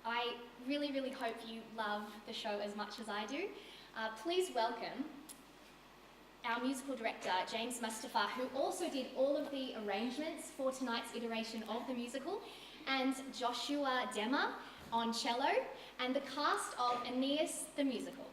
I really, really hope you love the show as much as I do. Please welcome our musical director, James Mustafa, who also did all of the arrangements for tonight's iteration of the musical, and Joshua Demmer on cello, and the cast of AENEAS the musical.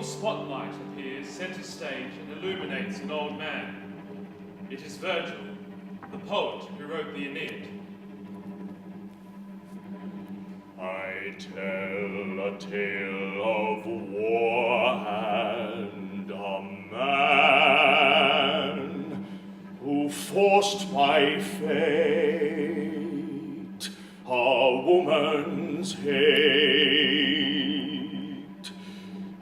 Spotlight appears center stage and illuminates an old man. It is Virgil, the poet who wrote the Aeneid. I tell a tale of war and a man who, forced by fate, a woman's hate,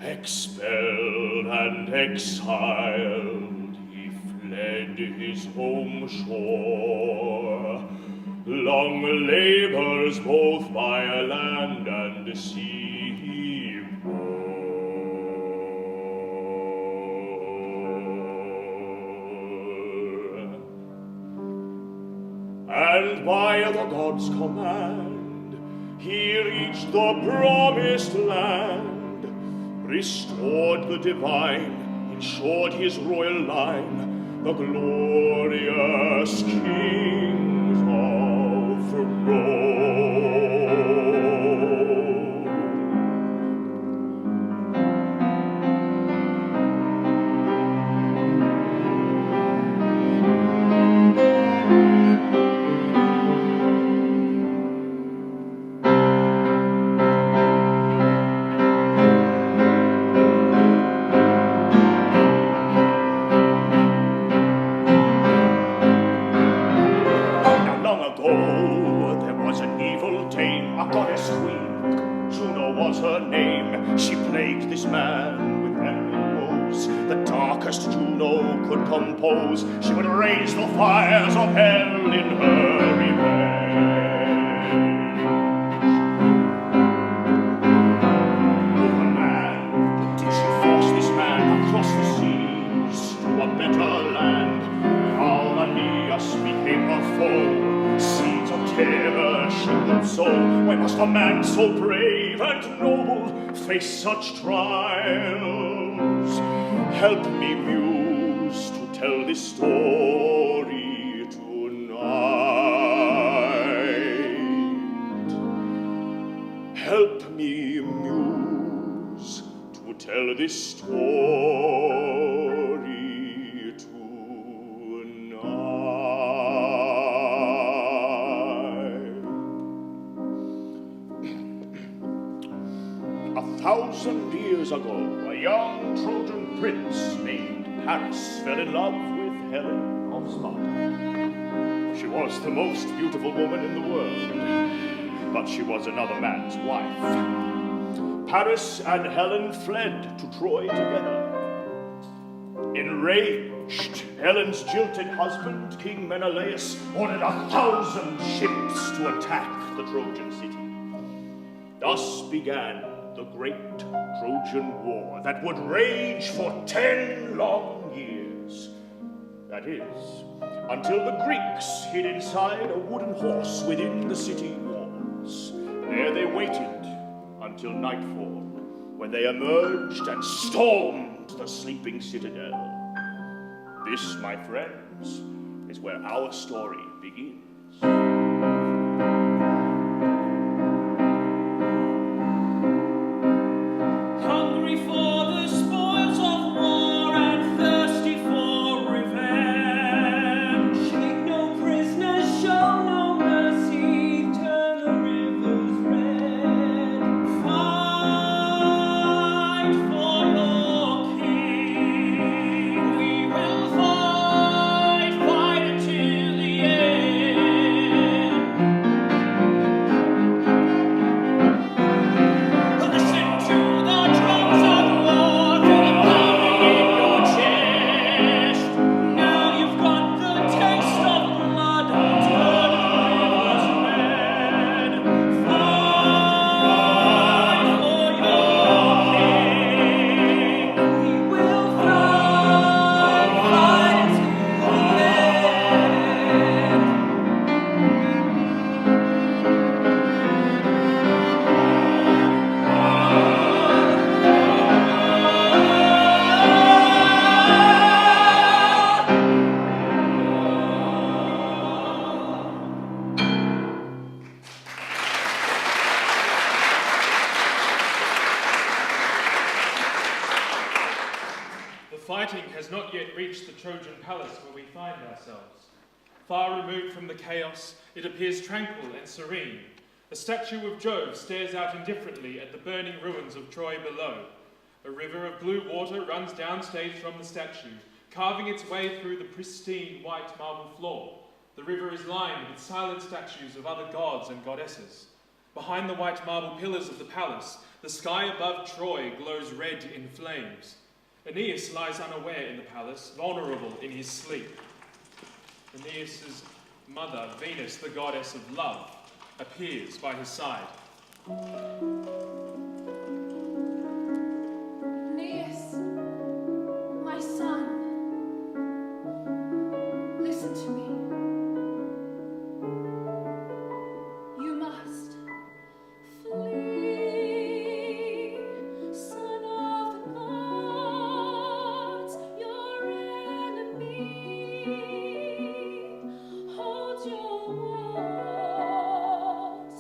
expelled and exiled, he fled his home shore. Long labors both by land and sea he bore. And by the gods' command he reached the promised land, restored the divine, ensured his royal line, the glorious kings of Rome. She plagued this man with animal woes, the darkest Juno could compose. She would raise the fires of hell in her revenge. Oh, man, did she force this man across the seas to a better land? How Aeneas became her foe, seeds of terror she would sow. Why must a man so brave and noble face such trials? Help me, muse, to tell this story tonight. Help me, muse, to tell this story tonight. 1,000 years ago, a young Trojan prince named Paris fell in love with Helen of Sparta. She was the most beautiful woman in the world, but she was another man's wife. Paris and Helen fled to Troy together. Enraged, Helen's jilted husband, King Menelaus, ordered 1,000 ships to attack the Trojan city. Thus began the great Trojan War that would rage for 10 long years. That is, until the Greeks hid inside a wooden horse within the city walls. There they waited until nightfall, when they emerged and stormed the sleeping citadel. This, my friends, is where our story begins. Hungry for the spoils of war and thirsty for revenge. Take no prisoners, show no mercy, turn the rivers red. Fight for your king. We will fight until the end. Listen to the drums of war, feel the pounding in your chest. Now you've got the taste of blood, turn the rivers red. Fight for your king. We will fight until the end. The fighting has not yet reached the Trojan palace where we find ourselves. Far removed from the chaos, it appears tranquil and serene. A statue of Jove stares out indifferently at the burning ruins of Troy below. A river of blue water runs downstage from the statue, carving its way through the pristine white marble floor. The river is lined with silent statues of other gods and goddesses. Behind the white marble pillars of the palace, the sky above Troy glows red in flames. Aeneas lies unaware in the palace, vulnerable in his sleep. Aeneas' mother, Venus, the goddess of love, appears by his side. Aeneas, my son, listen to me. You must flee, son of the gods, your enemy holds your walls.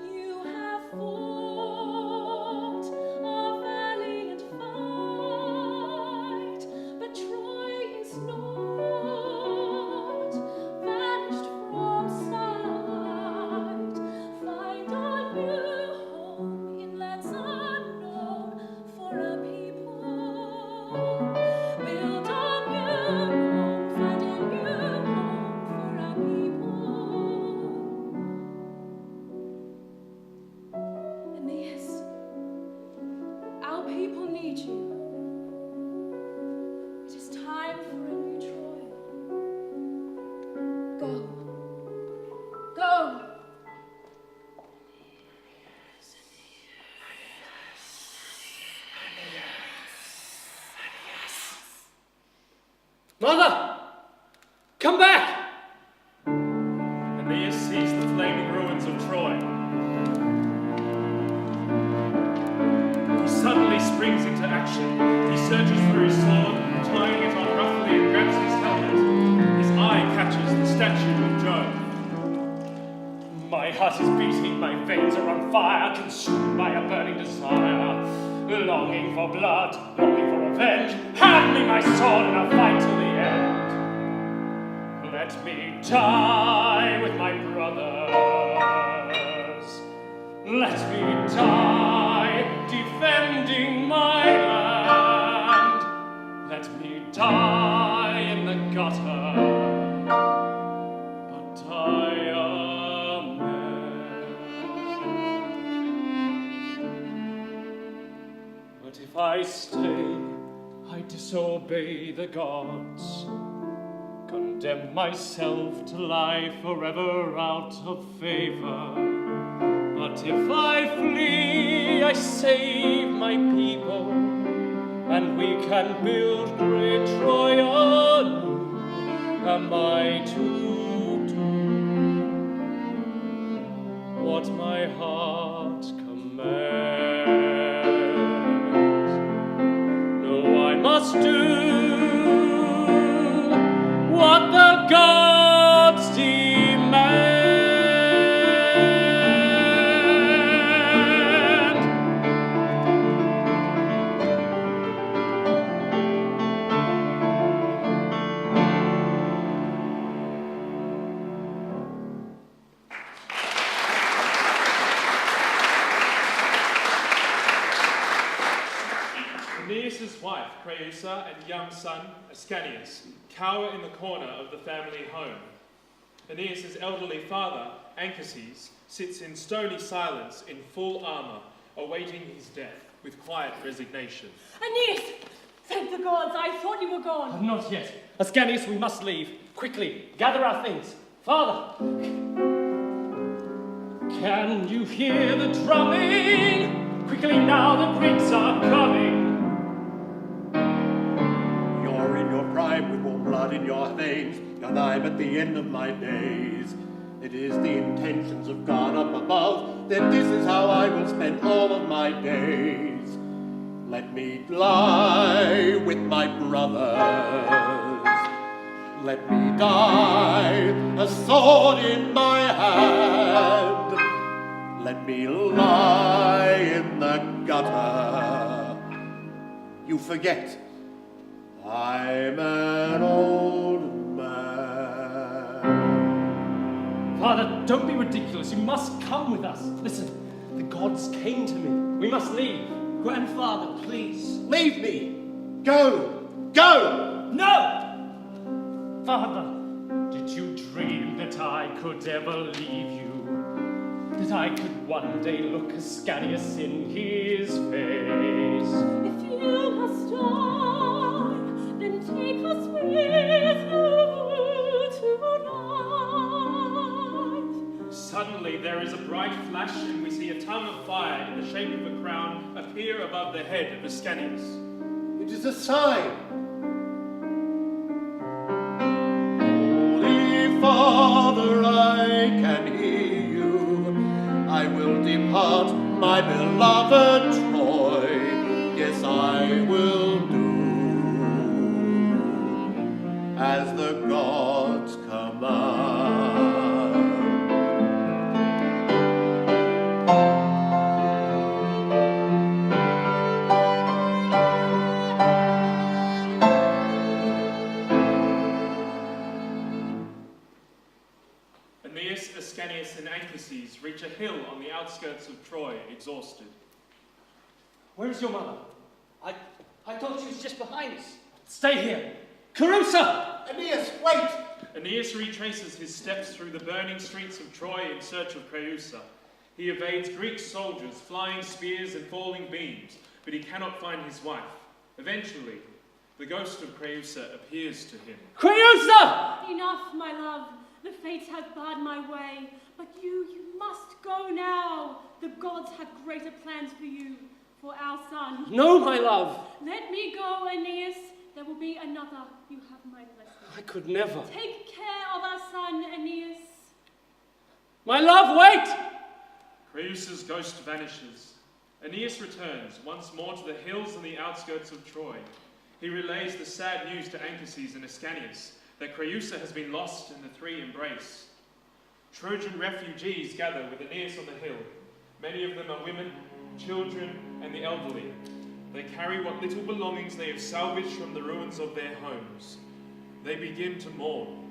You have fought a valiant fight, but Troy is not vanished from sight. Find a new home in lands unknown for a people. Build a new home, find a new home for a people. Aeneas, our people need you. It is time for a new Troy. Go. Go. Mother! Come back! Aeneas sees the flaming ruins of Troy. He suddenly springs into action. He searches for his sword, tying it on roughly, and grabs his helmet. His eye catches the statue of Jove. My heart is beating, my veins are on fire, consumed by a burning desire. Longing for blood, longing for revenge. Hand me my sword and I'll fight till the end. Let me die with my brothers. Let me die defending my land. Let me die in the gutter, but die a man. But if I stay, I disobey the gods, condemn myself to lie forever out of favor. But if I flee, I save my people, and we can build great Troy anew. Am I to do what my heart commands? No, I must do what the gods demand. Aeneas' wife, Creusa, and young son, Ascanius, cower in the corner of the family home. Aeneas' elderly father, Anchises, sits in stony silence in full armour, awaiting his death with quiet resignation. Aeneas! Thank the gods, I thought you were gone. Not yet. Ascanius, we must leave. Quickly, gather our things. Father! Can you hear the drumming? Quickly now, the Greeks are coming. You're in your prime with warm blood in your veins, and I'm at the end of my days. It is the intentions of God up above that this is how I will spend all of my days. Let me lie with my brothers. Let me die, a sword in my hand. Let me lie in the gutter. You forget, I'm an old man. Father, don't be ridiculous. You must come with us. Listen, the gods came to me. We must leave. Grandfather, please. Leave me. Go. Go. No! Father, did you dream that I could ever leave you? That I could one day look Ascanius in his face? If you must die, then take us with you tonight. Suddenly there is a bright flash, and we see a tongue of fire in the shape of a crown appear above the head of Ascanius. It is a sign. Holy Father, I can hear you. I will depart, my beloved Troy. Yes, I will do as the gods command. Aeneas, Ascanius, and Anchises reach a hill on the outskirts of Troy, exhausted. Where is your mother? I thought she was just behind us. Stay here. Creusa! Aeneas, wait! Aeneas retraces his steps through the burning streets of Troy in search of Creusa. He evades Greek soldiers, flying spears and falling beams, but he cannot find his wife. Eventually, the ghost of Creusa appears to him. Creusa! Enough, my love. The fates have barred my way. But you must go now. The gods have greater plans for you, for our son. No, my love. Let me go, Aeneas. There will be another. You have my blessing. I could never. Take care of our son, Aeneas. My love, wait! Creusa's ghost vanishes. Aeneas returns once more to the hills on the outskirts of Troy. He relays the sad news to Anchises and Ascanius that Creusa has been lost and the three embrace. Trojan refugees gather with Aeneas on the hill. Many of them are women, children, and the elderly. They carry what little belongings they have salvaged from the ruins of their homes. They begin to mourn.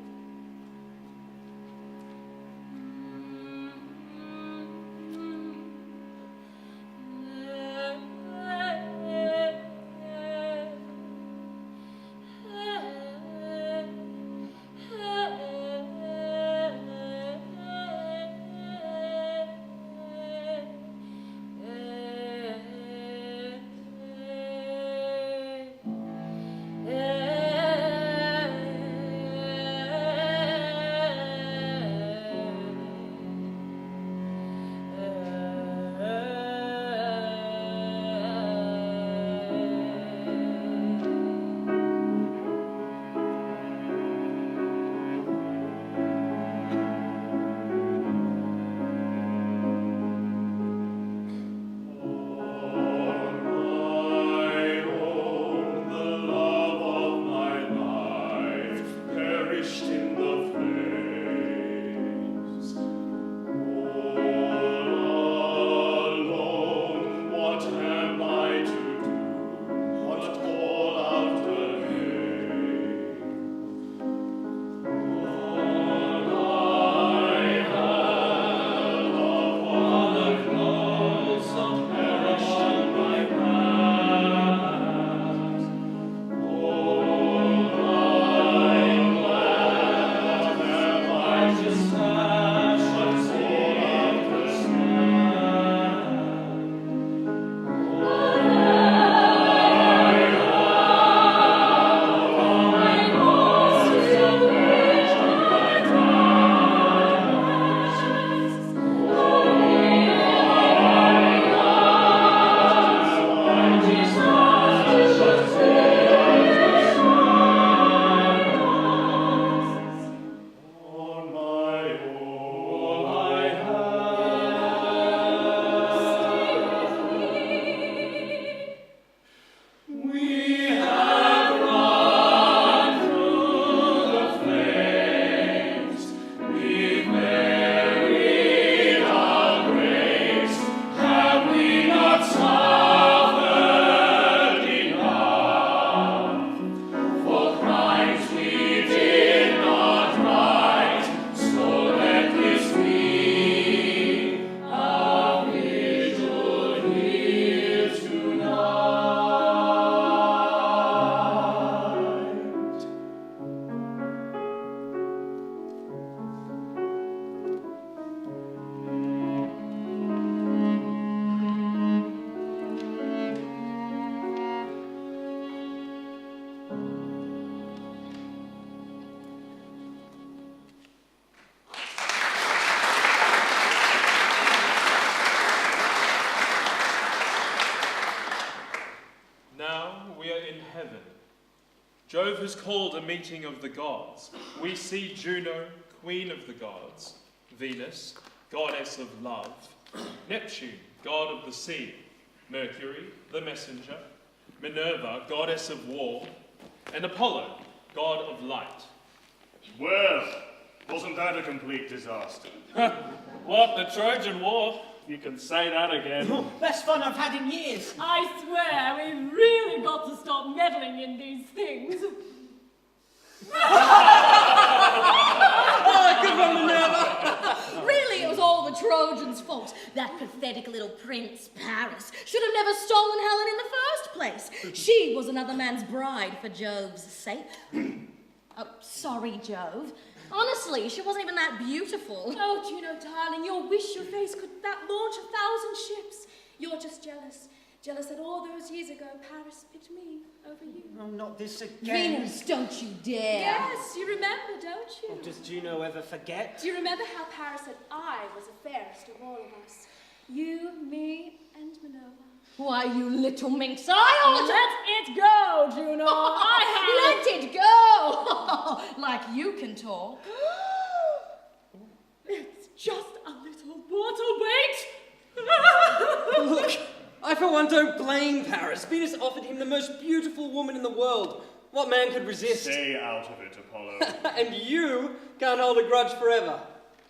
Jove has called a meeting of the gods. We see Juno, queen of the gods, Venus, goddess of love, Neptune, god of the sea, Mercury, the messenger, Minerva, goddess of war, and Apollo, god of light. Well, wasn't that a complete disaster? What, the Trojan War? You can say that again. Best fun I've had in years. I swear, we've really got to stop meddling in these things. Oh, good one, Minerva. Really, it was all the Trojans' fault. That pathetic little prince, Paris, should have never stolen Helen in the first place. She was another man's bride for Jove's sake. Oh, sorry, Jove. Honestly, she wasn't even that beautiful. Oh, Juno, darling, your wish your face could that launch 1,000 ships. You're just jealous. Jealous that all those years ago, Paris picked me over you. Oh, not this again. Venus, don't you dare. Yes, you remember, don't you? Oh, does Juno ever forget? Do you remember how Paris said I was the fairest of all of us? You, me, and Minerva. Why, you little minx, I ought to... Let it go, Juno. Let it go! Like you can talk. It's just a little water weight. Look, I for one don't blame Paris. Venus offered him the most beautiful woman in the world. What man could resist? Stay out of it, Apollo. And you can't hold a grudge forever.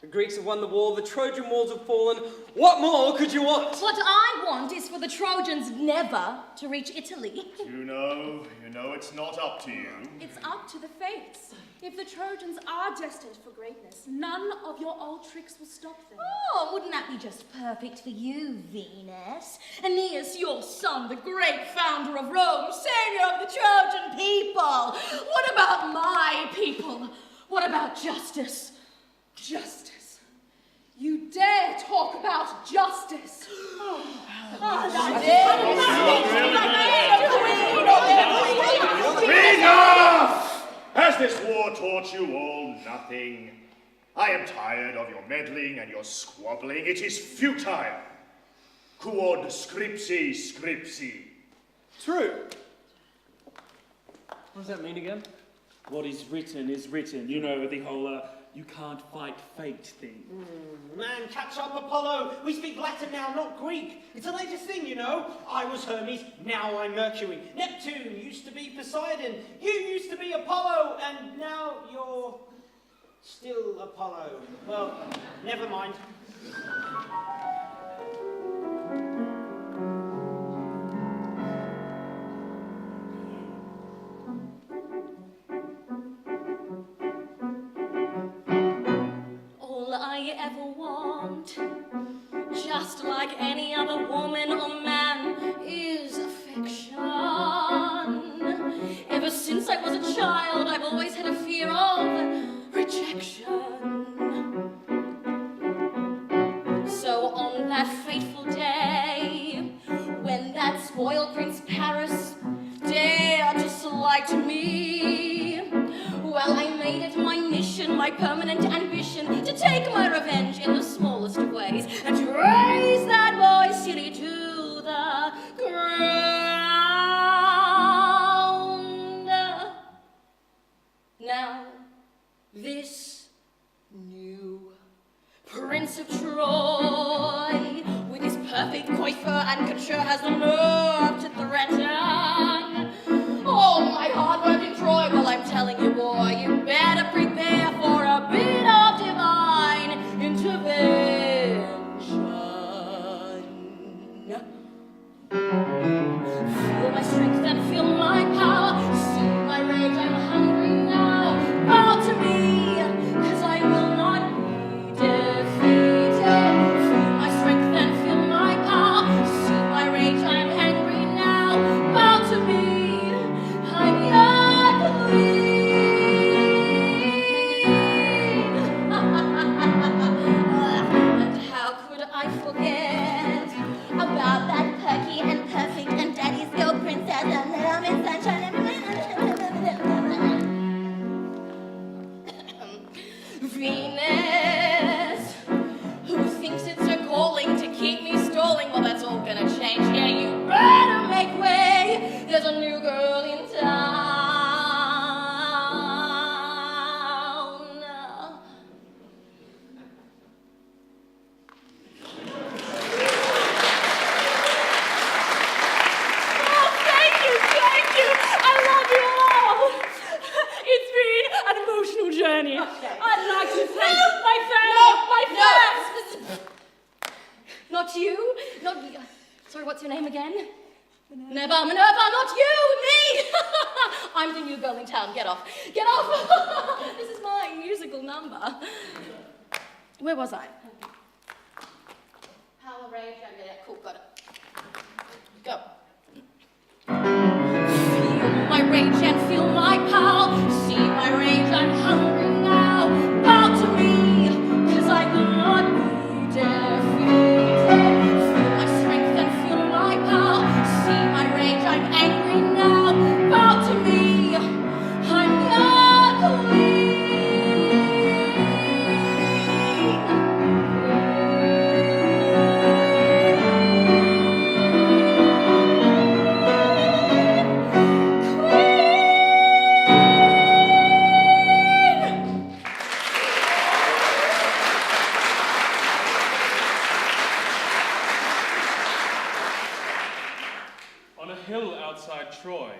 The Greeks have won the war, the Trojan walls have fallen. What more could you want? What I want is for the Trojans never to reach Italy. You know it's not up to you. It's up to the fates. If the Trojans are destined for greatness, none of your old tricks will stop them. Oh, wouldn't that be just perfect for you, Venus? Aeneas, your son, the great founder of Rome, savior of the Trojan people. What about my people? What about justice? Justice. You dare talk about justice. Enough! Has this war taught you all nothing? I am tired of your meddling and your squabbling. It is futile. Quod scripsi scripsi. True. What does that mean again? What is written is written. You know, the whole you can't fight fate thing. Man, catch up, Apollo. We speak Latin now, not Greek. It's the latest thing, you know. I was Hermes, now I'm Mercury. Neptune used to be Poseidon. You used to be Apollo, and now you're still Apollo. Well, never mind. I ever want, just like any other woman or man, is affection. Ever since I was a child, I've always had a fear of rejection. So on that fateful day, when that spoiled Prince Paris dared to slight me, well, I made it my mission, my permanent ambition, to take my revenge in the smallest of ways, and to raise that boy silly to the ground. Now, this new Prince of Troy, with his perfect coiffure and couture, has the nerve to threaten all my hard work in Troy. Well, I'm telling you, boy, you better prepare for a bit of divine intervention. Feel my strength and feel my power. See my rage, I'm hungry now. Bow to me, 'cause I will not be defeated. Feel my strength and feel my power. See my rage, I'm angry now. Bow to me, I'm your queen. And how could I forget about that perky and perfect and daddy's girl princess and little Miss Sunshine? Venus, who thinks it's her calling to keep me stalling? Well, that's all gonna change. Yeah, you better make way. There's a new girl in town. not you. Not you. Sorry, what's your name again? Minerva, not you, me! I'm the new girl in town. Get off. Get off! This is my musical number. Where was I? Power rage over there. Cool, got it. Go. Feel my rage and feel my power. See my rage, I'm hungry now. Bow to me, 'cause I will not be defeated. Feel my strength and feel my power. See my rage, I'm angry now. Bow to me, I'm your queen. On a hill outside Troy,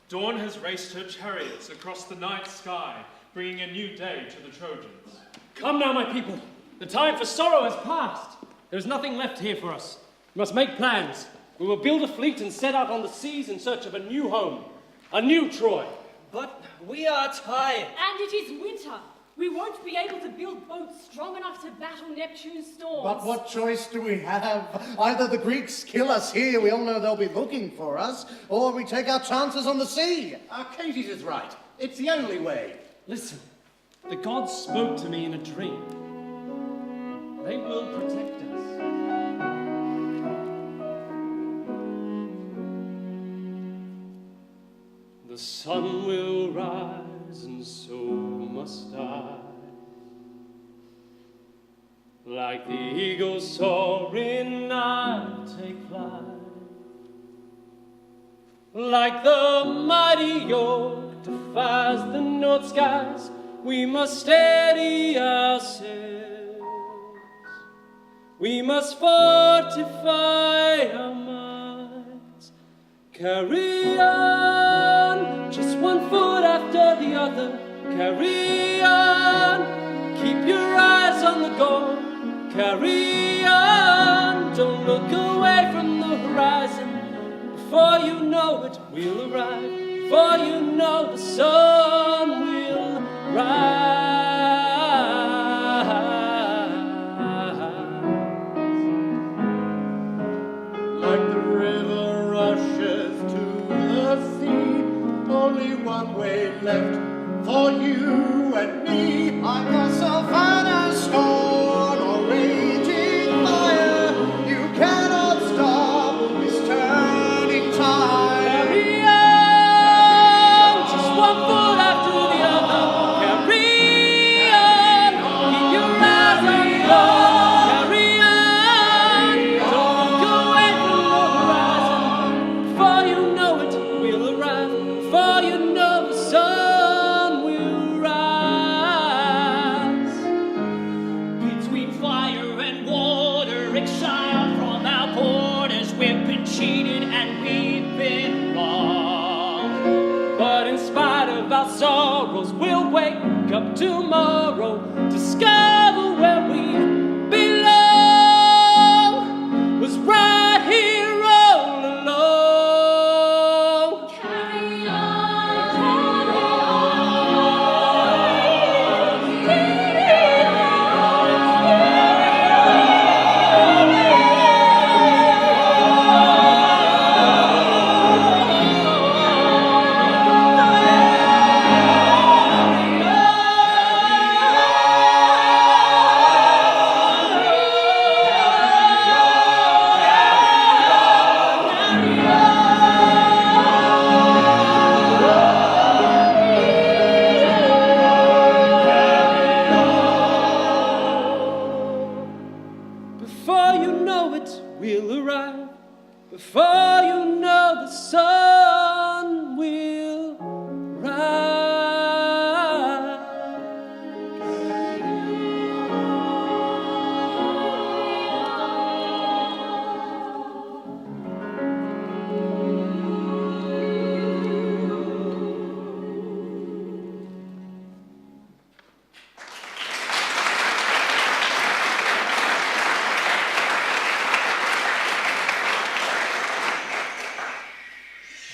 Dawn has raced her chariots across the night sky, bringing a new day to the Trojans. Come now, my people. The time for sorrow has passed. There is nothing left here for us. We must make plans. We will build a fleet and set out on the seas in search of a new home, a new Troy. But we are tired. And it is winter. We won't be able to build boats strong enough to battle Neptune's storms. But what choice do we have? Either the Greeks kill us here, we all know they'll be looking for us, or we take our chances on the sea. Arcades is right. It's the only way. Listen, the gods spoke to me in a dream. They will protect us. The sun will rise, and so must I. Like the eagle soaring, I take flight. Like the mighty York defies the north skies, we must steady our sails. We must fortify our minds. Carry on, just one foot after the other. Carry on, keep your eyes on the goal. Carry on, don't look away from the horizon. Before you know it, we'll arrive. Before you know, the sun will rise. Like the river rushes to the sea, only one way left for you and me. I myself had a storm or raging fire. You cannot stop this turning tide. Carry on, just one foot after the other. Carry on, keep your eyes on the goal. Carry on, don't look away from the horizon. Before you know it, we'll arrive. Before you know, the sun will rise. Between fire and water, exile from our borders, we've been cheated and we've been wrong. But in spite of our sorrows, we'll wake up tomorrow, discover where we belong. Was right here all along. Carry on. Before you know it, we'll arrive. Before you know, the sun will rise.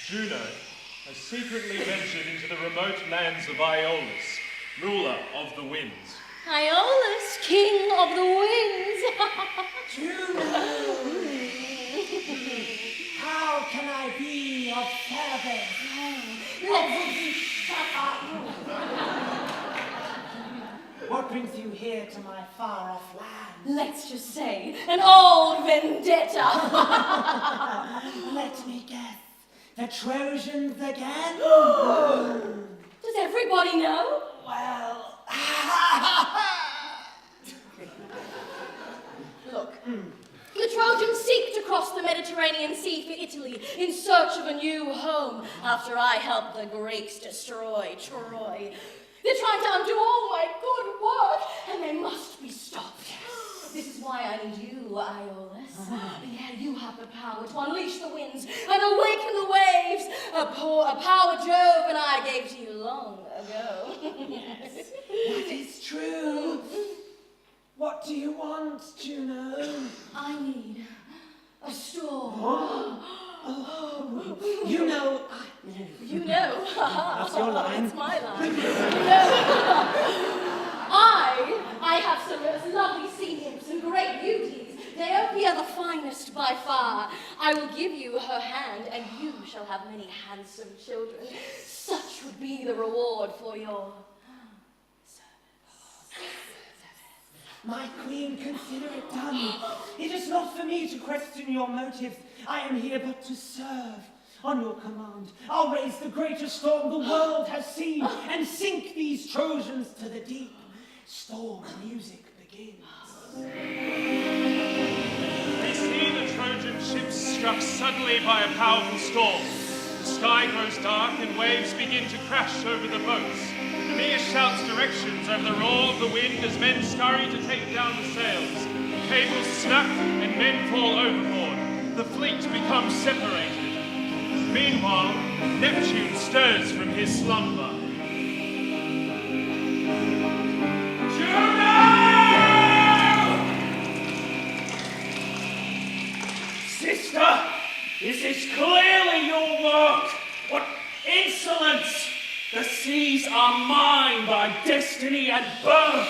Juno has secretly ventured into the remote lands of Aeolus, ruler of the winds. Aeolus, king of the winds. How can I be of service? What brings you here to my far-off land? Let's just say, an old vendetta. Let me guess. The Trojans again? Does everybody know? Well... Look, the Trojans seek to cross the Mediterranean Sea for Italy in search of a new home after I helped the Greeks destroy Troy. They're trying to undo all my good work, and they must be stopped. This is why I need you, Aeolus. Yeah, you have the power to unleash the winds and awaken the waves, a power Jove and I gave to you long ago. Yes, that is true. What do you want, Juno? I need a storm. You know... You know. That's your line. It's my line. You know. I have some lovely sea nymphs and great beauties. Deopia the finest by far. I will give you her hand, and you shall have many handsome children. Such would be the reward for your service. My queen, consider it done. It is not for me to question your motives. I am here but to serve. On your command, I'll raise the greatest storm the world has seen and sink these Trojans to the deep. Storm music begins. We see the Trojan ships struck suddenly by a powerful storm. The sky grows dark and waves begin to crash over the boats. Aeneas shouts directions over the roar of the wind as men scurry to take down the sails. Cables snap and men fall overboard. The fleet becomes separated. Meanwhile, Neptune stirs from his slumber. Juno! Sister, this is clearly your work. What insolence! The seas are mine by destiny and birth.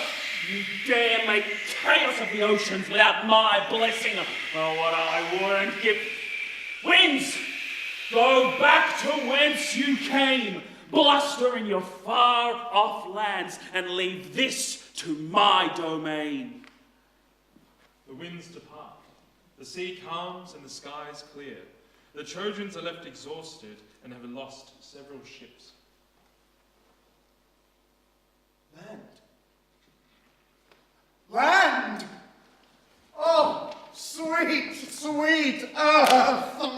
You dare make chaos of the oceans without my blessing. Oh, what I wouldn't give. Winds, go back to whence you came. Bluster in your far-off lands and leave this to my domain. The winds depart. The sea calms and the skies clear. The Trojans are left exhausted and have lost several ships. Land! Oh, sweet, sweet earth!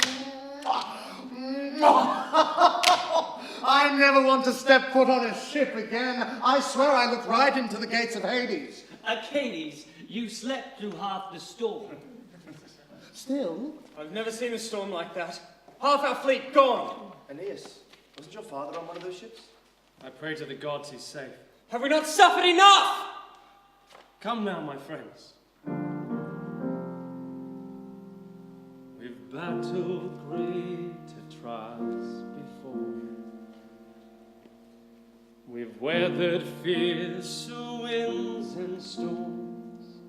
I never want to step foot on a ship again. I swear I looked right into the gates of Hades. Achilles, you slept through half the storm. Still? I've never seen a storm like that. Half our fleet gone. Aeneas, wasn't your father on one of those ships? I pray to the gods he's safe. Have we not suffered enough? Come now, my friends. We've battled greater trials before. We've weathered fierce winds and storms.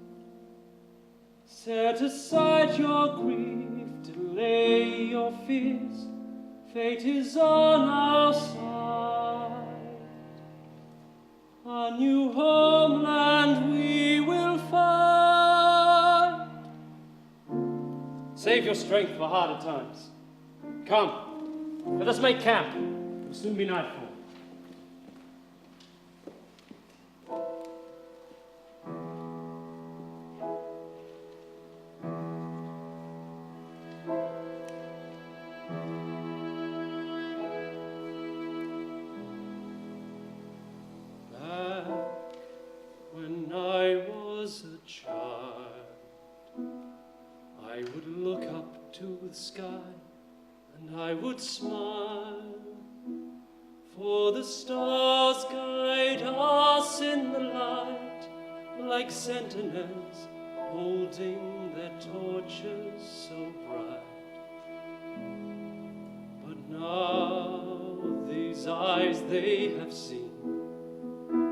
Set aside your grief, delay your fears. Fate is on our side. A new homeland we will find. Save your strength for harder times. Come, let us make camp. It will soon be nightfall. When I was a child, I would look up to the sky and I would smile, for the stars guide us in the light like sentinels holding their torches so bright. But now they have seen.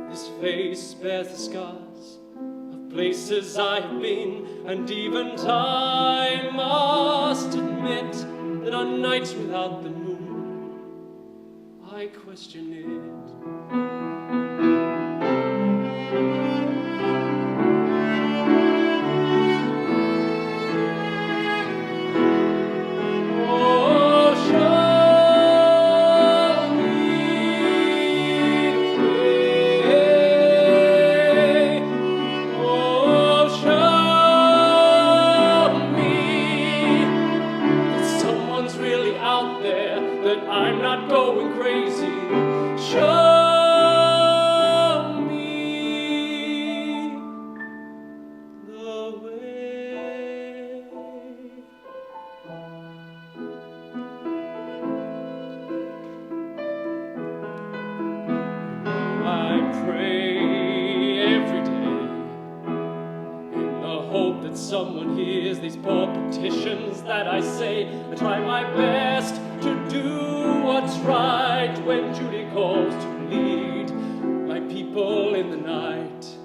This face bears the scars of places I have been, and even time must admit that on nights without the moon, I question it. I'm not going crazy. Show me the way. I pray every day in the hope that someone hears these poor petitions that I say. I try my best to do what's right when Judy calls to lead my people in the night.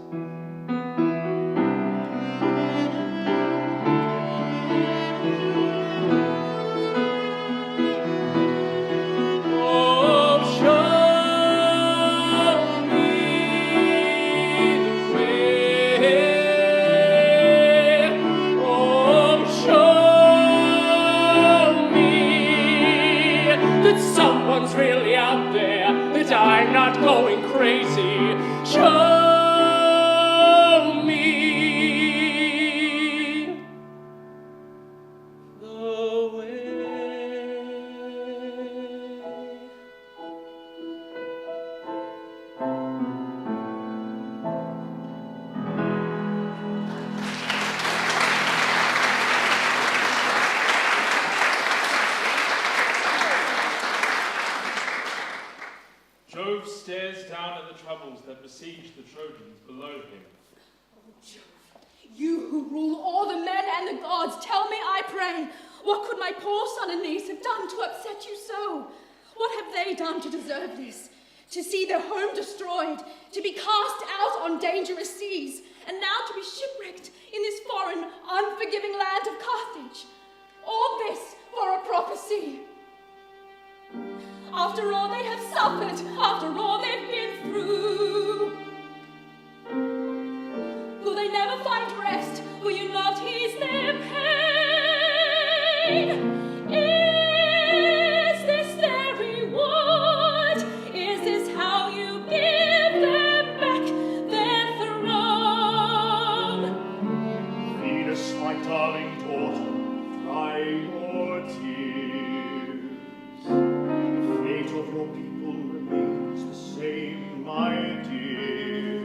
Oh, show me the way. Oh, show me that someone's really out there, that I'm not going crazy. Show me the way. Jove stares down at the troubles that besiege the Trojans below him. You who rule all the men and the gods, tell me, I pray, what could my poor son Aeneas have done to upset you so? What have they done to deserve this? To see their home destroyed, to be cast out on dangerous seas, and now to be shipwrecked in this foreign, unforgiving land of Carthage. All this for a prophecy. After all they have suffered, after all they've been through, will they never find rest? Will you not ease their pain? Is this their reward? Is this how you give them back their throne? Venus, my darling daughter, dry your tears. The fate of your people remains the same, my dear.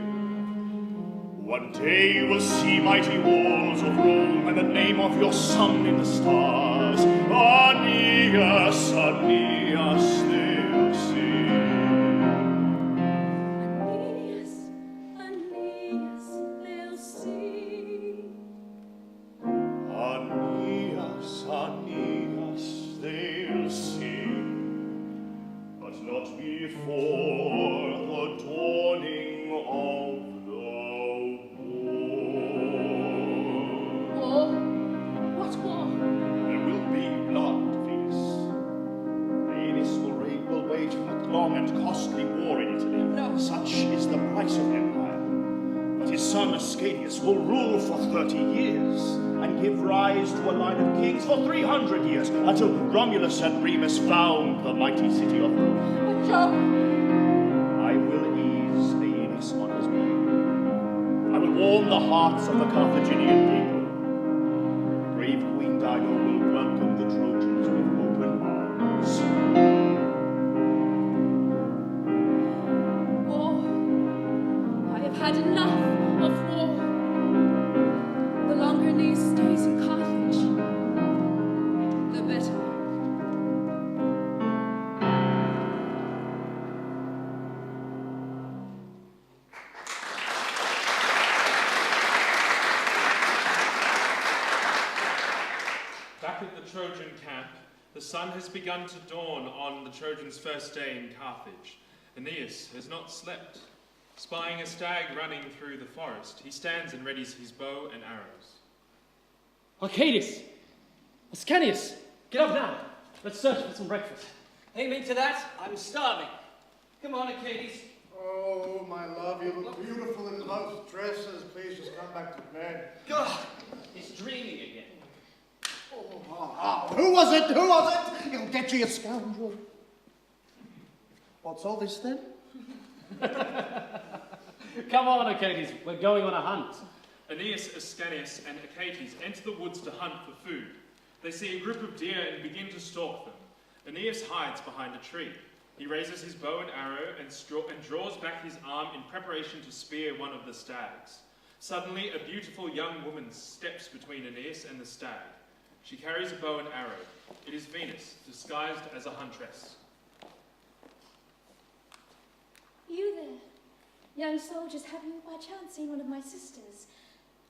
One day you will see mighty walls of Rome, and the name of your son in the stars. Aeneas, Aeneas, they'll sing. Aeneas, Aeneas, they'll sing. Aeneas, Aeneas, they'll sing, but not before the dawning of the war. War? What war? There will be blood, Venus. Aeneas will wage a long and costly war in Italy. No. Such is the price of empire. But his son Ascanius will rule for 30 years and give rise to a line of kings for 300 years until Romulus and Remus found the mighty city of Rome. But Jove, I will ease Aeneas on his way. I will warm the hearts of the Carthaginian people. Brave Queen Dido will welcome the Trojans with open arms. war. I have had enough of war. The longer Aeneas stays in Carthage, the better. Back at the Trojan camp, the sun has begun to dawn on the Trojans' first day in Carthage. Aeneas has not slept. Spying a stag running through the forest, he stands and readies his bow and arrows. Arcadius! Ascanius! Get up now! Let's search for some breakfast. Hey, me to that. I'm starving. Come on, Arcadius. Oh, my love, you look beautiful in those dresses. Please just come back to bed. God, he's dreaming again. Who was it? Who was it? You'll get you, you scoundrel. What's all this then? Come on, Arcadius. We're going on a hunt. Aeneas, Ascanius, and Achates enter the woods to hunt for food. They see a group of deer and begin to stalk them. Aeneas hides behind a tree. He raises his bow and arrow and draws back his arm in preparation to spear one of the stags. Suddenly, a beautiful young woman steps between Aeneas and the stag. She carries a bow and arrow. It is Venus, disguised as a huntress. You there, young soldiers, have you by chance seen one of my sisters?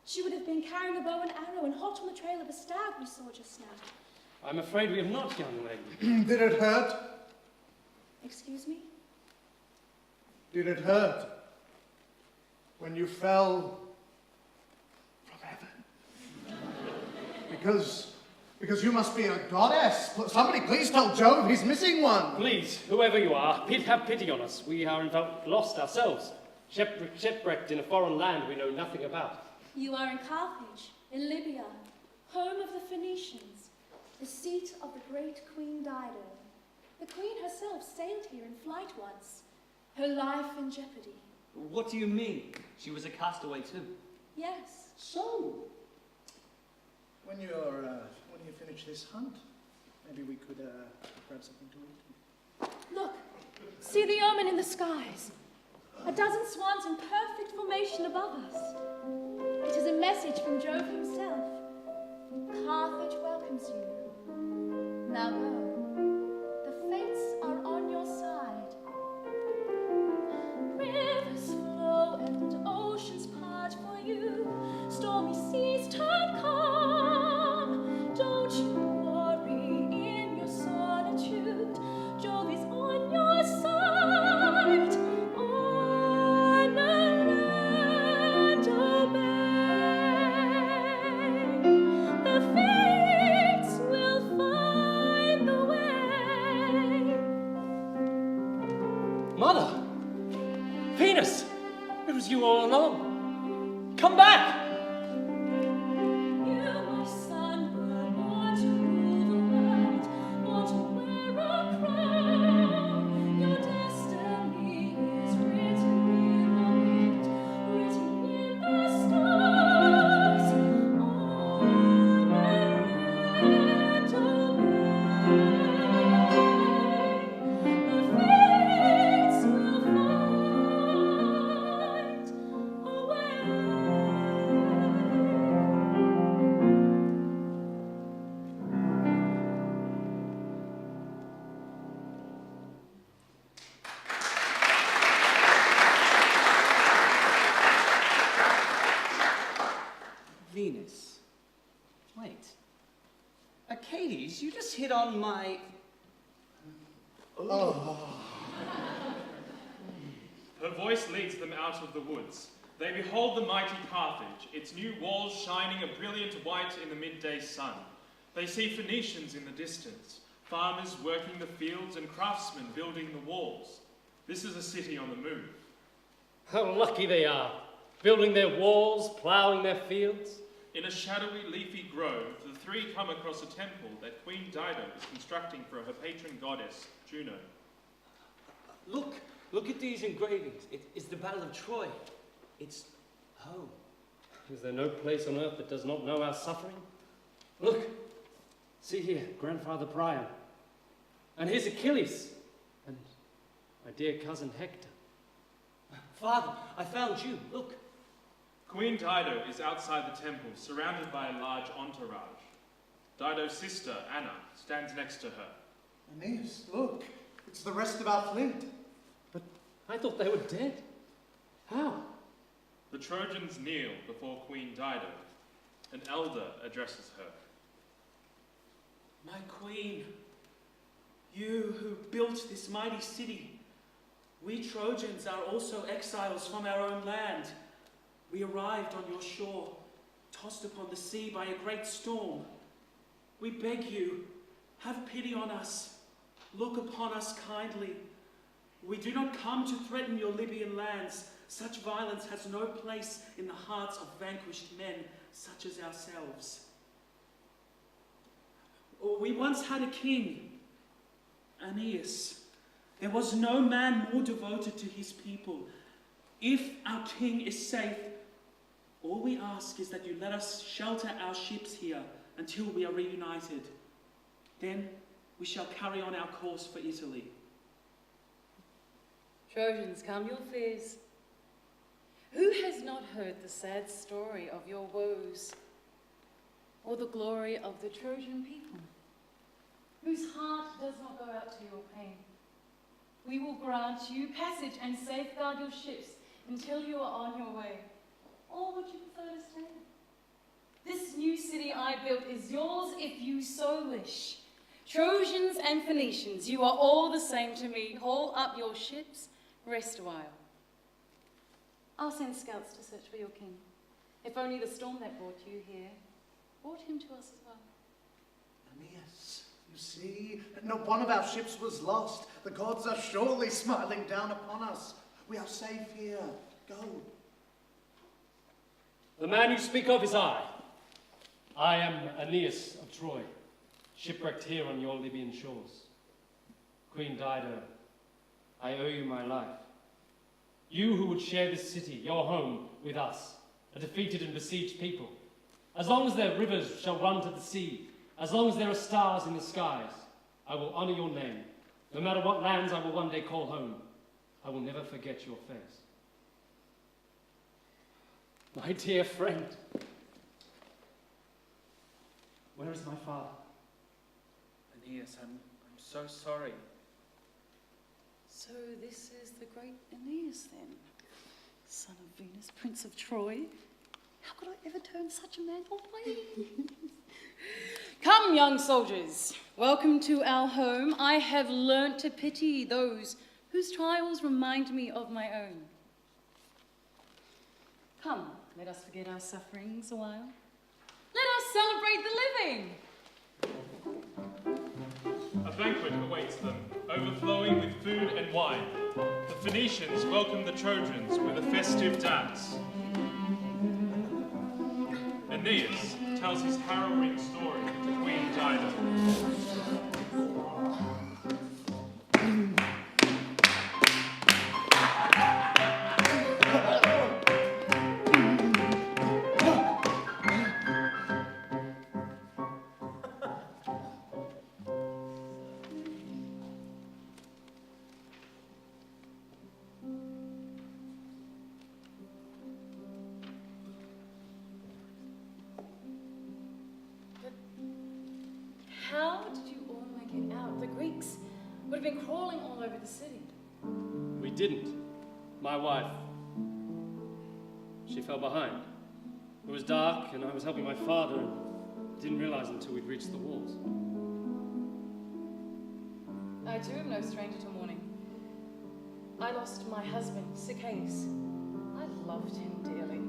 She would have been carrying a bow and arrow and hot on the trail of a stag we saw just now. I'm afraid we have not, young lady. Did it hurt? Excuse me? Did it hurt? When you fell from heaven? Because you must be a goddess. Somebody please tell Jove he's missing one. Please, whoever you are, have pity on us. We are in fact lost ourselves. Shipwrecked in a foreign land we know nothing about. You are in Carthage, in Libya, home of the Phoenicians, the seat of the great Queen Dido. The queen herself sailed here in flight once, her life in jeopardy. What do you mean? She was a castaway too. Yes. So, when you finish this hunt, maybe we could grab something to eat. Look, see the omen in the skies. A dozen swans in perfect formation above us. It is a message from Jove himself. Carthage welcomes you. Now go. The fates are on your side. Rivers flow and oceans part for you. Stormy seas turn calm. Don't you worry in your solitude. Jove is on your side. On the land obey. The fates will find the way. Mother! Venus! It was you all along. Come back! You, my son, were born to rule the world, born to wear a crown. Your destiny is written in the wind, written in the stars. On the land obey. The fates will find a way. Venus. Wait. Arcadius, you just hit on my... Her voice leads them out of the woods. They behold the mighty Carthage, its new walls shining a brilliant white in the midday sun. They see Phoenicians in the distance, farmers working the fields and craftsmen building the walls. This is a city on the move. How lucky they are, building their walls, ploughing their fields. In a shadowy, leafy grove, the three come across a temple that Queen Dido is constructing for her patron goddess, Juno. Look at these engravings. It's the Battle of Troy. It's home. Is there no place on earth that does not know our suffering? Look, see here, Grandfather Priam. And here's Achilles. And my dear cousin Hector. Father, I found you. Look. Queen Dido is outside the temple, surrounded by a large entourage. Dido's sister, Anna, stands next to her. Aeneas, look, it's the rest of our fleet. But I thought they were dead. How? The Trojans kneel before Queen Dido. An elder addresses her. My queen, you who built this mighty city, We Trojans are also exiles from our own land. We arrived on your shore, tossed upon the sea by a great storm. We beg you, have pity on us. Look upon us kindly. We do not come to threaten your Libyan lands. Such violence has no place in the hearts of vanquished men such as ourselves. We once had a king, AENEAS. There was no man more devoted to his people. If our king is safe, all we ask is that you let us shelter our ships here until we are reunited. Then we shall carry on our course for Italy. Trojans, calm your fears. Who has not heard the sad story of your woes, or the glory of the Trojan people, whose heart does not go out to your pain? We will grant you passage and safeguard your ships until you are on your way. Or would you prefer to stay? This new city I built is yours if you so wish. Trojans and Phoenicians, you are all the same to me. Haul up your ships, rest a while. I'll send scouts to search for your king. If only the storm that brought you here brought him to us as well. AENEAS, you see, not one of our ships was lost. The gods are surely smiling down upon us. We are safe here. Go. The man you speak of is I. I am Aeneas of Troy, shipwrecked here on your Libyan shores. Queen Dido, I owe you my life. You who would share this city, your home, with us, a defeated and besieged people. As long as their rivers shall run to the sea, as long as there are stars in the skies, I will honour your name. No matter what lands I will one day call home, I will never forget your face. My dear friend, where is my father? AENEAS, I'm so sorry. So this is the great Aeneas then, son of Venus, prince of Troy. How could I ever turn such a man away? Come, young soldiers, welcome to our home. I have learnt to pity those whose trials remind me of my own. Come, let us forget our sufferings a while. Let us celebrate the living. A banquet awaits them, overflowing with food and wine. The Phoenicians welcome the Trojans with a festive dance. Aeneas tells his harrowing story to Queen Dido. How did you all make it out? The Greeks would have been crawling all over the city. We didn't. My wife, she fell behind. It was dark and I was helping my father and didn't realize until we'd reached the walls. I too am no stranger to mourning. I lost my husband, Sichaeus. I loved him dearly.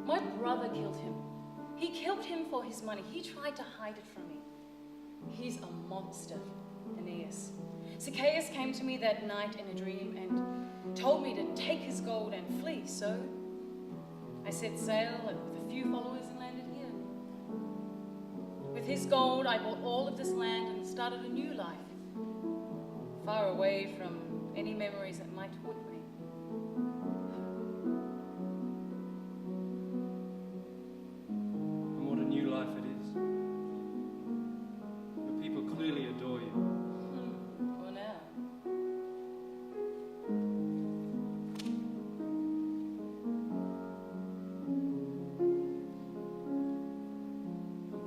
My brother killed him. He killed him for his money. He tried to hide it from me. He's a monster, Aeneas. Sichaeus came to me that night in a dream and told me to take his gold and flee, so I set sail with a few followers and landed here. With his gold, I bought all of this land and started a new life, far away from any memories that might haunt me. And what a new life it is. The people clearly adore you. For now.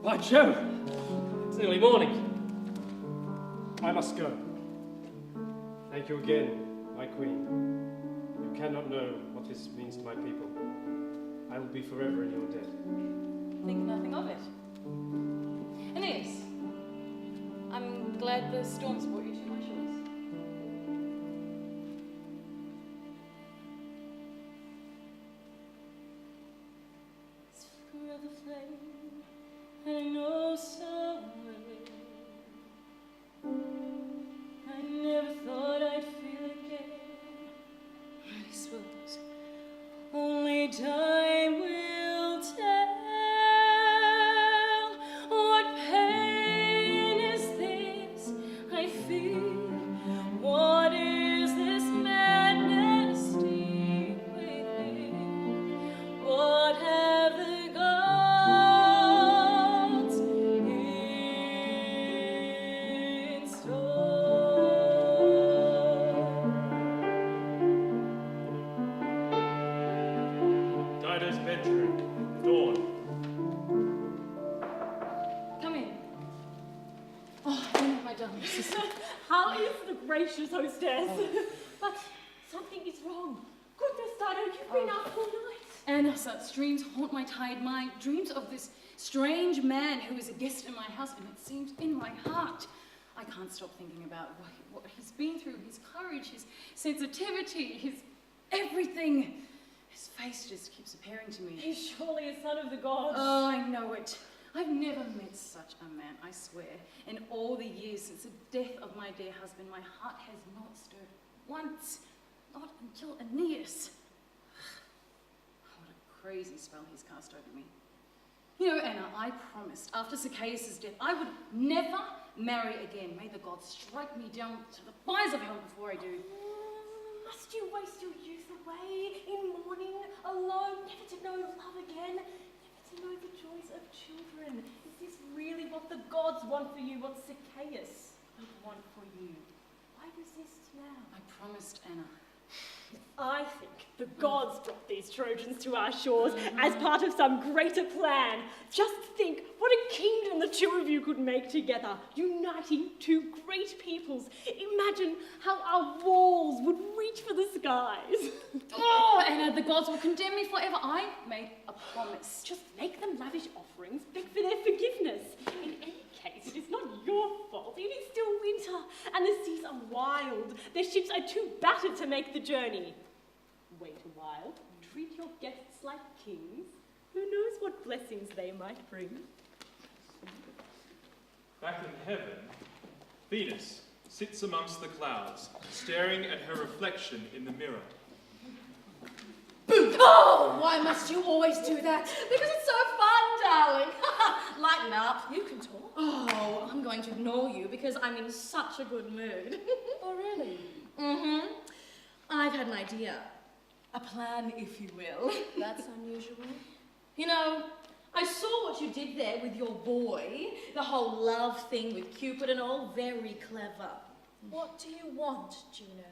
By Jove! It's nearly morning. I must go. Thank you again, my queen. You cannot know what this means to my people. I will be forever in your debt. Think nothing of it. Aeneas, I'm glad the storms brought you to my shores. done this. How is the gracious hostess? But something is wrong. Goodness, Dido, you've been up all night. And such dreams haunt my tired mind. Dreams of this strange man who is a guest in my house, and it seems in my heart. I can't stop thinking about what he's been through, his courage, his sensitivity, his everything. His face just keeps appearing to me. He's surely a son of the gods. Oh, I know it. I've never met such a man, I swear. In all the years since the death of my dear husband, my heart has not stirred once. Not until AENEAS. What a crazy spell he's cast over me. You know, Anna, I promised after Zacchaeus' death I would never marry again. May the gods strike me down to the fires of hell before I do. Must you waste your youth away in mourning, alone, never to know love again, never to know the joys of children? Is this really what the gods want for you, what Zacchaeus would want for you? Why resist now? I promised, Anna. I think the gods brought these Trojans to our shores as part of some greater plan. Just think what a kingdom the two of you could make together, uniting two great peoples. Imagine how our walls would reach for the skies. Oh, Anna, the gods will condemn me forever. I made a promise. Just make them lavish offerings, beg for their forgiveness. In any case, it is not your fault. It is still winter, and the seas are wild. Their ships are too battered to make the journey. Wait a while, treat your guests like kings. Who knows what blessings they might bring? Back in heaven, Venus sits amongst the clouds, staring at her reflection in the mirror. Oh, why must you always do that? Because it's so fun, darling. Lighten up. You can talk. Oh, I'm going to ignore you because I'm in such a good mood. Oh, really? Mm-hmm. I've had an idea. A plan, if you will. That's unusual. You know, I saw what you did there with your boy. The whole love thing with Cupid and all. Very clever. What do you want, Juno?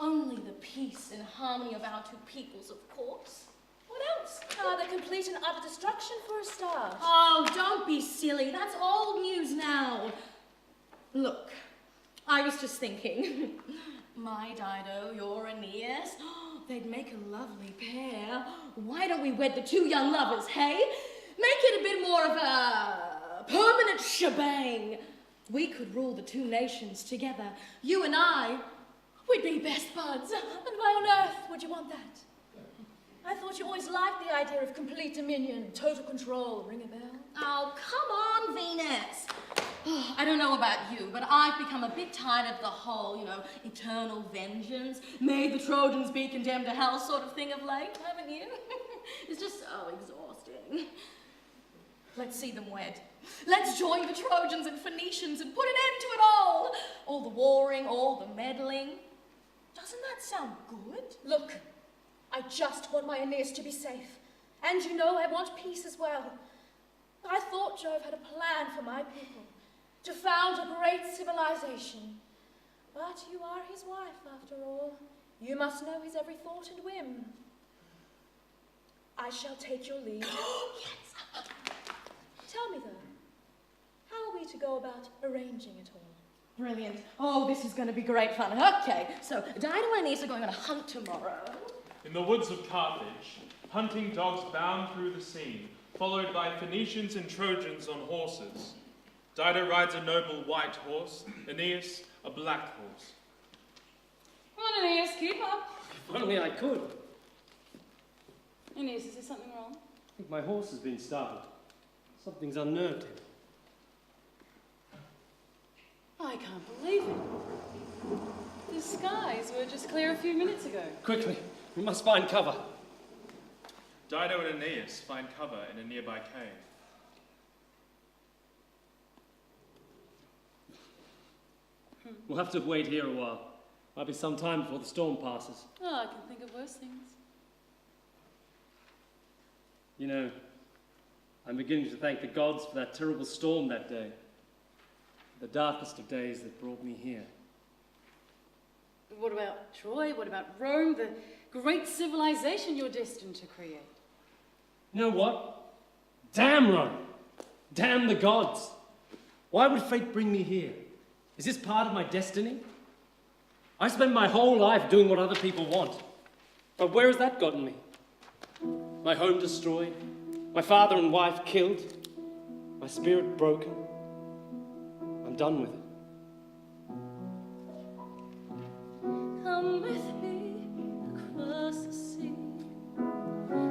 Only the peace and harmony of our two peoples, of course. What else? The complete and utter destruction for a start. Oh, don't be silly. That's old news now. Look, I was just thinking. My Dido, your AENEAS. They'd make a lovely pair. Why don't we wed the two young lovers, hey? Make it a bit more of a permanent shebang. We could rule the two nations together. You and I, we'd be best buds. And why on earth would you want that? I thought you always liked the idea of complete dominion, total control. Ring a bell? Oh, come on, Venus. Oh, I don't know about you, but I've become a bit tired of the whole, eternal vengeance, may the Trojans be condemned to hell sort of thing of late, haven't you? It's just so exhausting. Let's see them wed. Let's join the Trojans and Phoenicians and put an end to it all. All the warring, all the meddling. Doesn't that sound good? Look, I just want my AENEAS to be safe. And I want peace as well. I thought Jove had a plan for my people, to found a great civilization. But you are his wife, after all. You must know his every thought and whim. I shall take your lead. Yes! Tell me, though, how are we to go about arranging it all? Brilliant. Oh, this is going to be great fun. Okay, so Dido and AENEAS are going on a hunt tomorrow. In the woods of Carthage, hunting dogs bound through the scene, followed by Phoenicians and Trojans on horses. Dido rides a noble white horse, AENEAS a black horse. Come on, AENEAS, keep up. If only I could. AENEAS, is there something wrong? I think my horse has been startled. Something's unnerved him. I can't believe it. The skies were just clear a few minutes ago. Quickly, we must find cover. Dido and AENEAS find cover in a nearby cave. We'll have to wait here a while. Might be some time before the storm passes. Oh, I can think of worse things. I'm beginning to thank the gods for that terrible storm that day. The darkest of days that brought me here. What about Troy? What about Rome? The great civilization you're destined to create. You know what? Damn Rome! Damn the gods! Why would fate bring me here? Is this part of my destiny? I spend my whole life doing what other people want. But where has that gotten me? My home destroyed, my father and wife killed, my spirit broken. I'm done with it. Come with me across the sea,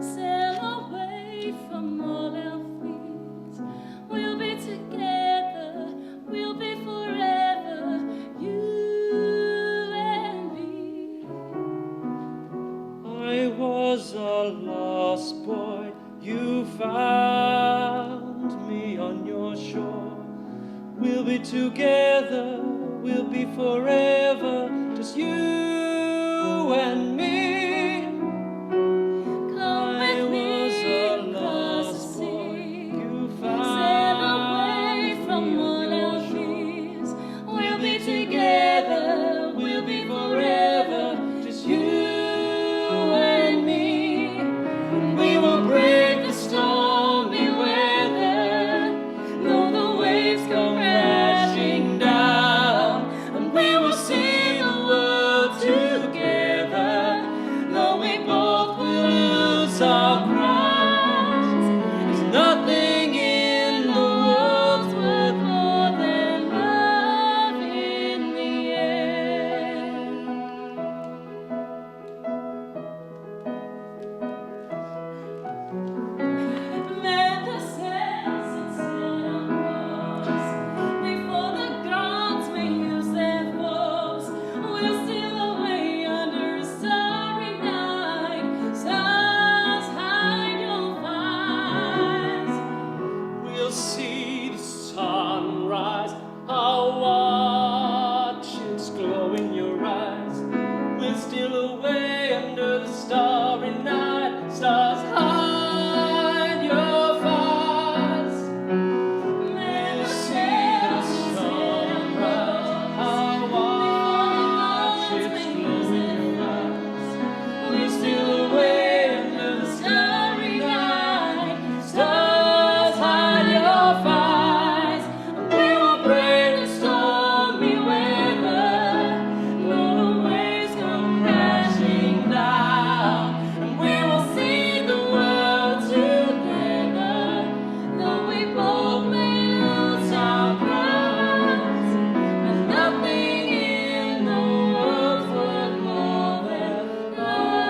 sail away from all our fears. We'll be together, we'll be forever, you and me. I was a lost boy, you found me on your shore. We'll be together, we'll be forever, just you and me. Come with me across the sea, sail away from all our fears. We'll be together, we'll be forever, just you and me. And we will brave the stormy weather, though the waves come crashing down. And we will see the world together, though we both will lose our crowns. There's nothing in the world worth more than love in the end. Let the sails and sail across, before the gods may use their force. We'll steal away under a starry night. Stars, hide your eyes. We'll see the sunrise, I'll watch its glow in your eyes. We'll steal away under the starry night, stars hide your eyes. We'll see the sunrise, I'll watch its glow in your eyes. We'll steal away under the starry night, stars hide your eyes. And we will brave the stormy weather, though the waves come crashing down. And we will see the world together, though we both may lose our crowns. There's nothing in the world worth more than love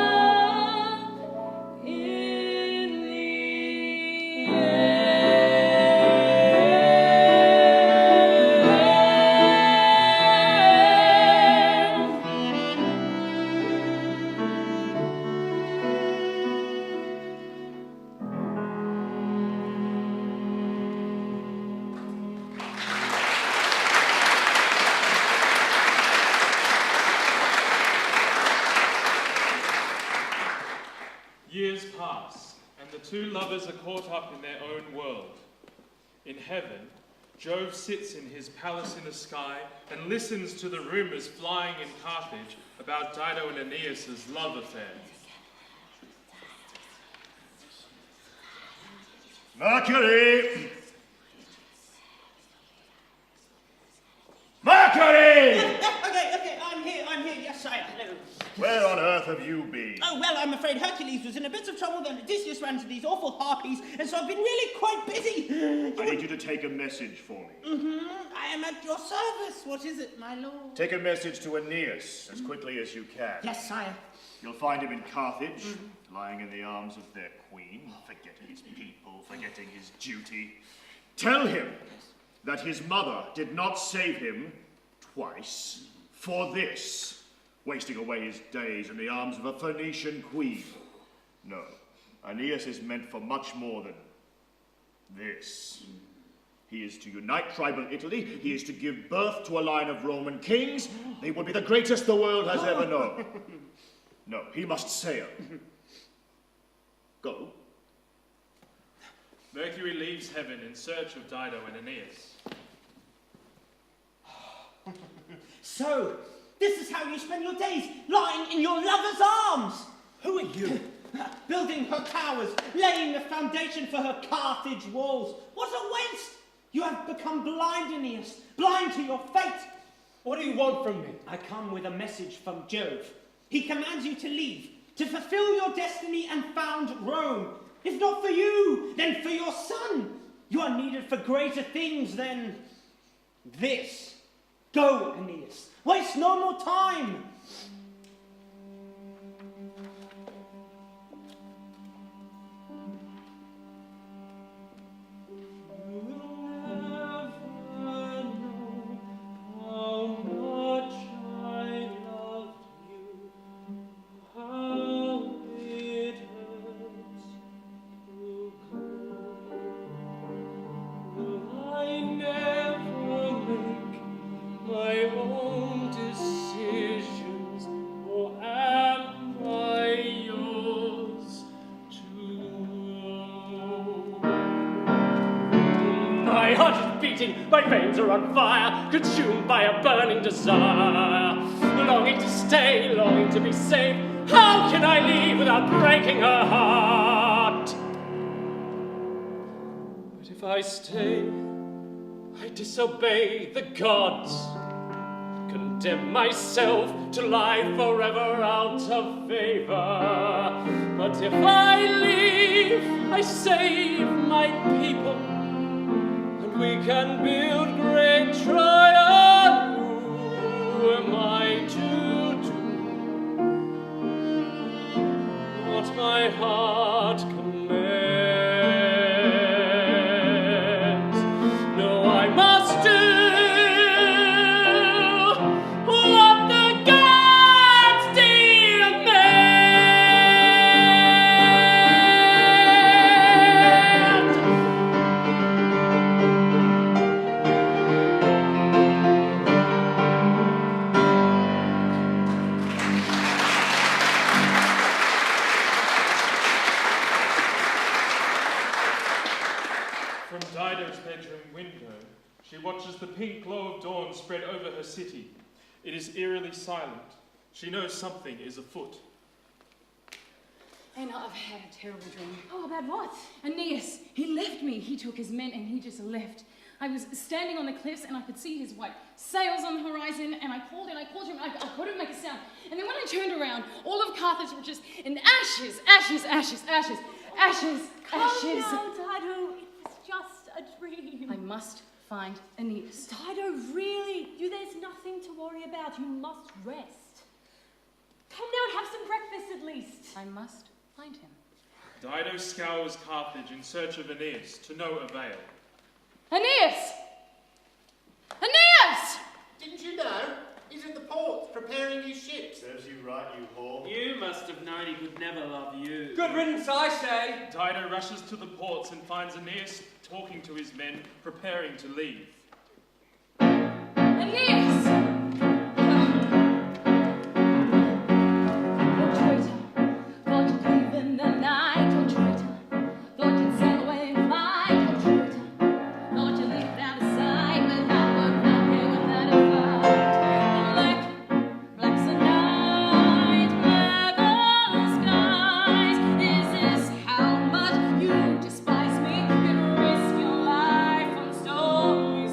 in the end. Years pass, and the two lovers are caught up in their own world. In heaven, Jove sits in his palace in the sky and listens to the rumors flying in Carthage about Dido and Aeneas' love affair. Mercury! Mercury! Okay, I'm here, yes, I know. Where on earth have you been? Oh, well, I'm afraid Hercules was in a bit of trouble, then Odysseus ran to these awful harpies, and so I've been really quite busy. I need you to take a message for me. I am at your service. What is it, my lord? Take a message to Aeneas as quickly as you can. Yes, sire. You'll find him in Carthage, lying in the arms of their queen, forgetting his people, forgetting his duty. Tell him that his mother did not save him twice for this, wasting away his days in the arms of a Phoenician queen. No, Aeneas is meant for much more than this. He is to unite tribal Italy. He is to give birth to a line of Roman kings. They will be the greatest the world has ever known. No, he must sail. Go. Mercury leaves heaven in search of Dido and Aeneas. So, this is how you spend your days, lying in your lover's arms. Who are you? Building her towers, laying the foundation for her Carthage walls. What a waste! You have become blind, Aeneas, blind to your fate. What do you want from me? I come with a message from Jove. He commands you to leave, to fulfill your destiny and found Rome. If not for you, then for your son. You are needed for greater things than this. Go, Aeneas. Waste no more time. My veins are on fire, consumed by a burning desire. Longing to stay, longing to be safe. How can I leave without breaking her heart? But if I stay, I disobey the gods. Condemn myself to lie forever out of favor. But if I leave, I save my people. We can build great Troy. Who am I to do what my heart commands? No, I must do what the gods demand. She watches the pink glow of dawn spread over her city. It is eerily silent. She knows something is afoot. Anna, I've had a terrible dream. Oh, about what? Aeneas, he left me. He took his men and he just left. I was standing on the cliffs and I could see his white sails on the horizon, and I called him, I couldn't make a sound. And then when I turned around, all of Carthage were just in ashes, ashes, ashes, ashes, ashes, ashes. Calm down, Dido. It was just a dream. I must find Aeneas. Dido, really? There's nothing to worry about. You must rest. Come now and have some breakfast at least. I must find him. Dido scours Carthage in search of Aeneas, to no avail. Aeneas! Aeneas! Didn't you know? He's at the port, preparing his ships. Serves you right, you whore. You must have known he could never love you. Good riddance, I say. Dido rushes to the ports and finds Aeneas talking to his men, preparing to leave. Aeneas! Oh, traitor, thought you'd leave in the night. Oh, traitor, thought you'd sail away and fight. Oh, traitor, thought you'd leave without a sight. But I would not care without a fight. Black's the night, black all the skies. Is this how much you despise me? You'd risk your life on stormy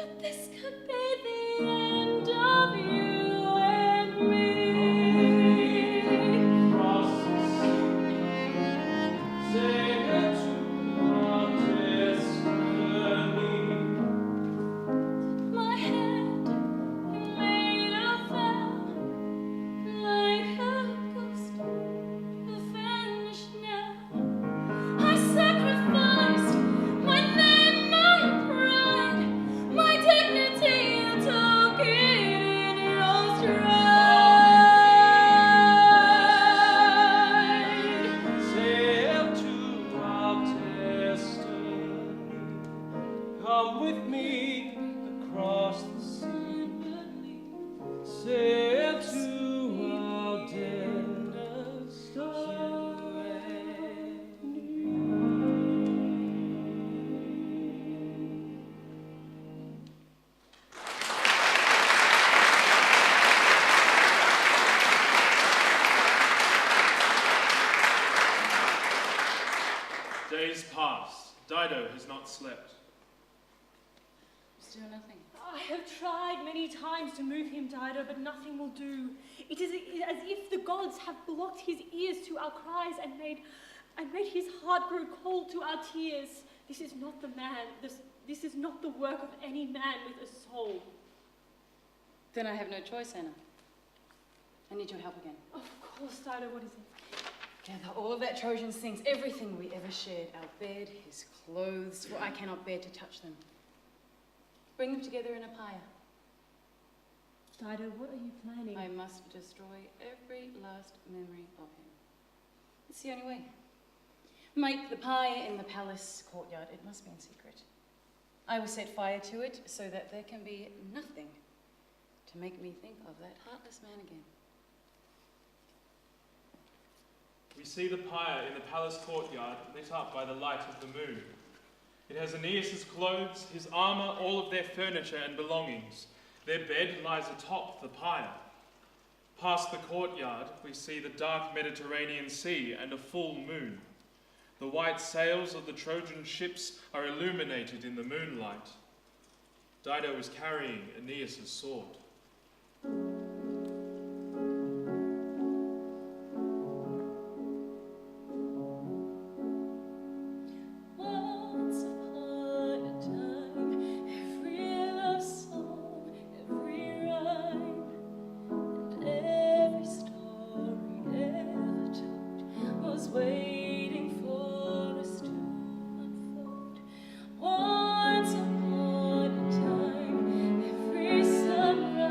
that this could be the end of you and me. Across the sea, sing it to our destiny. My head made of fell like a ghost, vanished now. I sacrificed my name, my pride, my dignity. You took it in your stride. Sail to our destiny. Come with me across the sea. Sail to our destiny. Days pass. Dido has not slept. Still nothing. I have tried many times to move him, Dido, but nothing will do. It is as if the gods have blocked his ears to our cries and made his heart grow cold to our tears. This is not the man. This is not the work of any man with a soul. Then I have no choice, Anna. I need your help again. Of course, Dido, what is it? Gather all of that Trojan's things, everything we ever shared, our bed, his clothes, for I cannot bear to touch them. Bring them together in a pyre. Dido, what are you planning? I must destroy every last memory of him. It's the only way. Make the pyre in the palace courtyard. It must be in secret. I will set fire to it so that there can be nothing to make me think of that heartless man again. We see the pyre in the palace courtyard lit up by the light of the moon. It has Aeneas' clothes, his armour, all of their furniture and belongings. Their bed lies atop the pyre. Past the courtyard, we see the dark Mediterranean Sea and a full moon. The white sails of the Trojan ships are illuminated in the moonlight. Dido is carrying Aeneas' sword. Once upon a time, every love song, every rhyme, and every story ever told was waiting for us to unfold. Once upon a time, every sunrise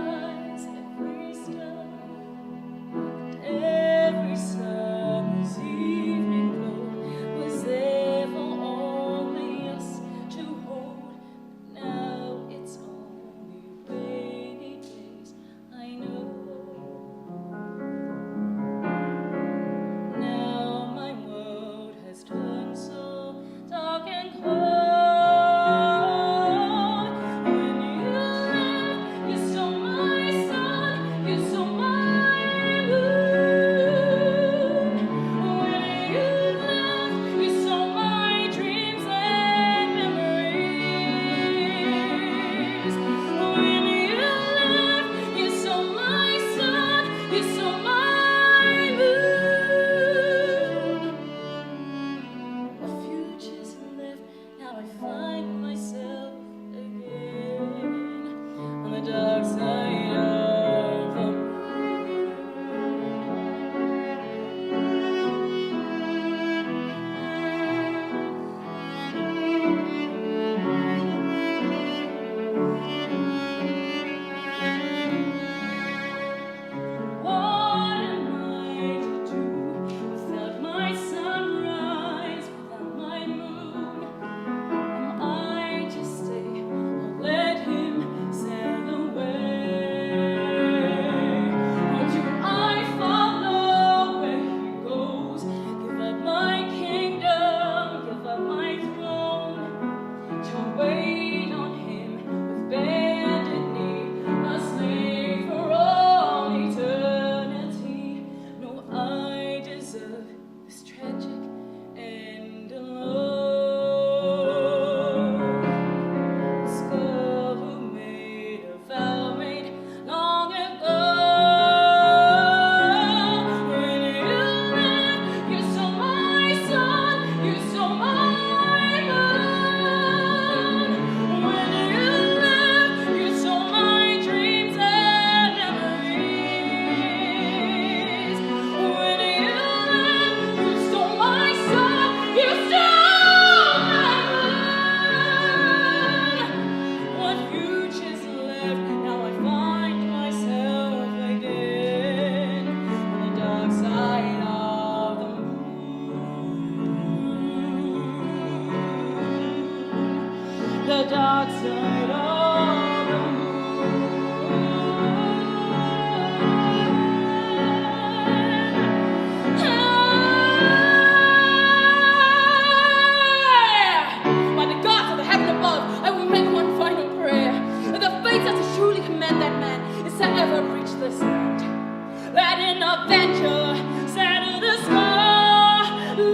avenger, settle the score.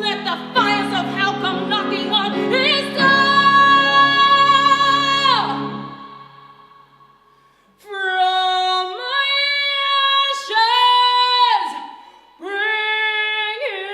Let the fires of hell come knocking on his door. From my ashes, bring him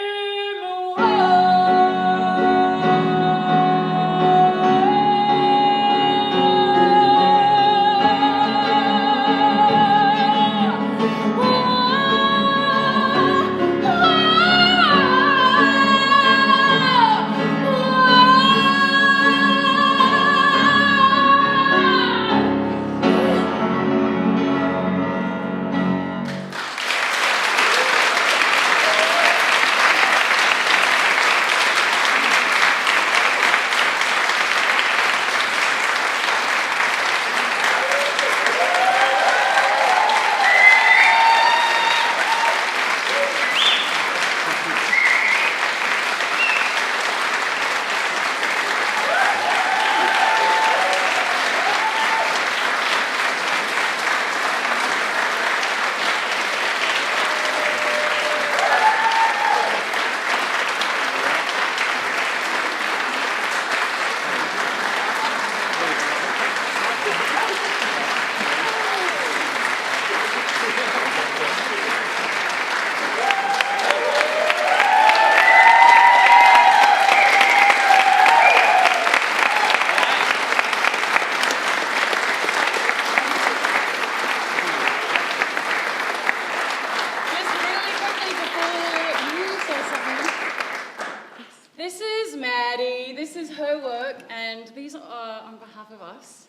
This is Maddie, this is her work, and these are on behalf of us.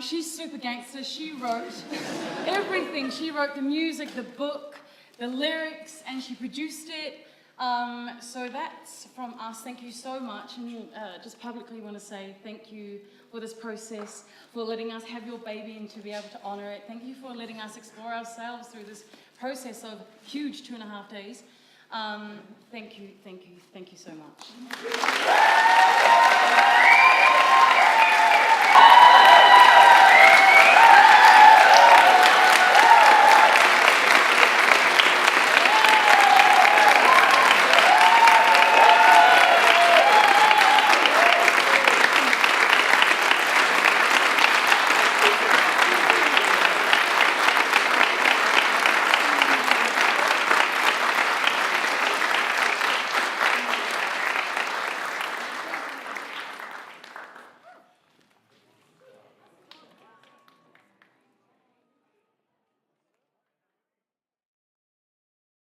She's super gangster. She wrote everything. She wrote the music, the book, the lyrics, and she produced it. So that's from us. Thank you so much, and just publicly want to say thank you for this process, for letting us have your baby and to be able to honor it. Thank you for letting us explore ourselves through this process of huge 2.5 days. Thank you so much.